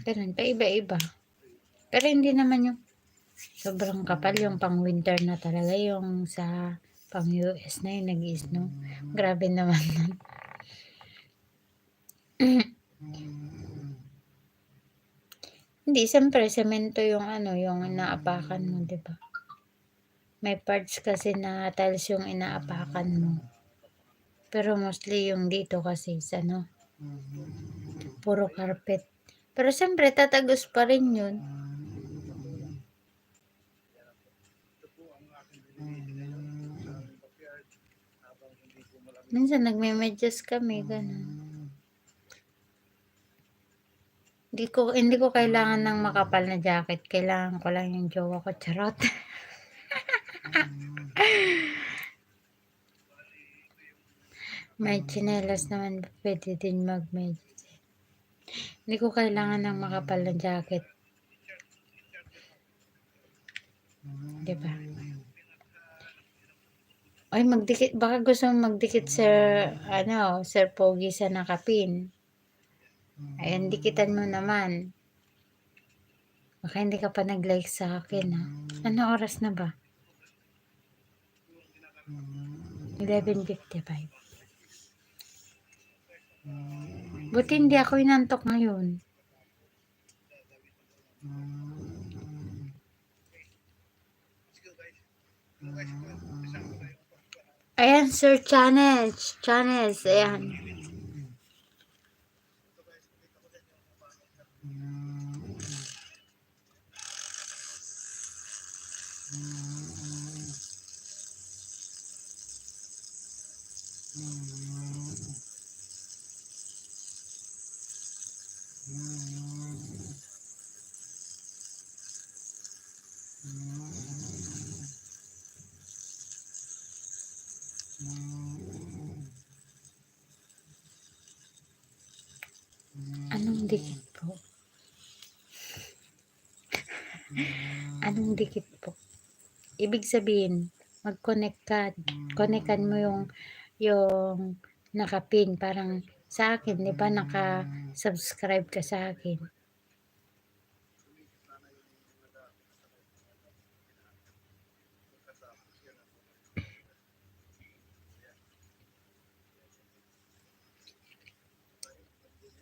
Ganun, paiba-iba. Pero hindi naman yung sobrang kapal, yung pang winter na talaga, yung sa pang US na yung nag-i-snow. Grabe naman nun. Hindi, siyempre, semento yung ano, yung inaapakan mo, di ba? May parts kasi na tiles yung inaapakan mo. Pero mostly yung dito kasi sa ano, puro carpet. Pero siyempre, tatagos pa rin yun. Minsan nagme-medyas kami, ganun. Hindi ko kailangan ng makapal na jacket. Kailangan ko lang yung jowa ko. Charot. May tsinelas naman, pwede din mag-medyas. Hindi ko kailangan ng makapal na jacket. Diba? Ay, magdikit. Baka gusto mong magdikit Sir Pogi sa nakapin. Ayan, dikitan mo naman. Baka hindi ka pa nag-like sa akin, ha? Ano oras na ba? 11:55. Buti hindi ako inantok ngayon. Ayan, Sir Chanes. Chanes, ayan. Anong dikit po? Anong dikit po? Ibig sabihin, mag-connect ka. Connectan mo yung nakapin. Parang sa akin, di ba naka-subscribe ka sa akin?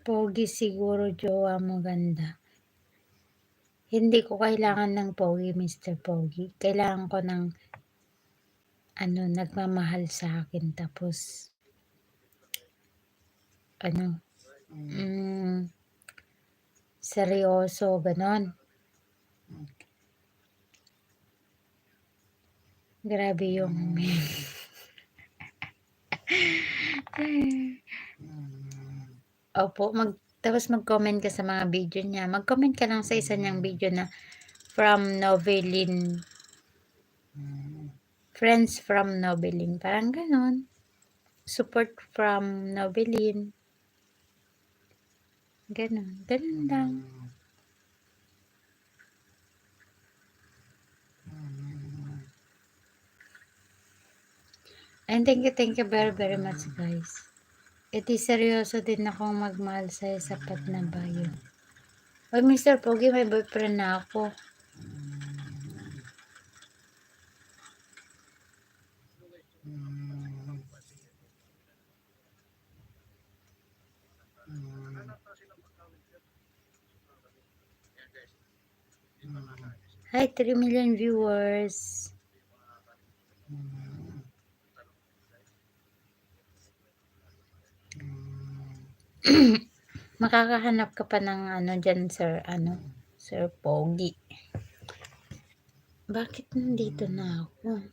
Pogi siguro jowa mo ganda. Hindi ko kailangan ng pogi, Mr. Pogi. Kailangan ko ng nagmamahal sa akin. Tapos, seryoso, ganon. Grabe yung Opo, tapos mag-comment ka sa mga video niya. Mag-comment ka lang sa isa niyang video na from Novelin. Friends from Novelin. Parang ganon. Support from Novelin. Ganon. Ganon lang. And thank you very, very much, guys. Iti seryoso din akong magmahal sa'yo, sapat na ba yun? Oy, Mr. Pogi, may boyfriend na ako. Hi, 3 million viewers. Makakahanap ka pa ng dyan, Sir Pogi. Bakit nandito na ako?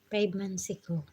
Five months ago.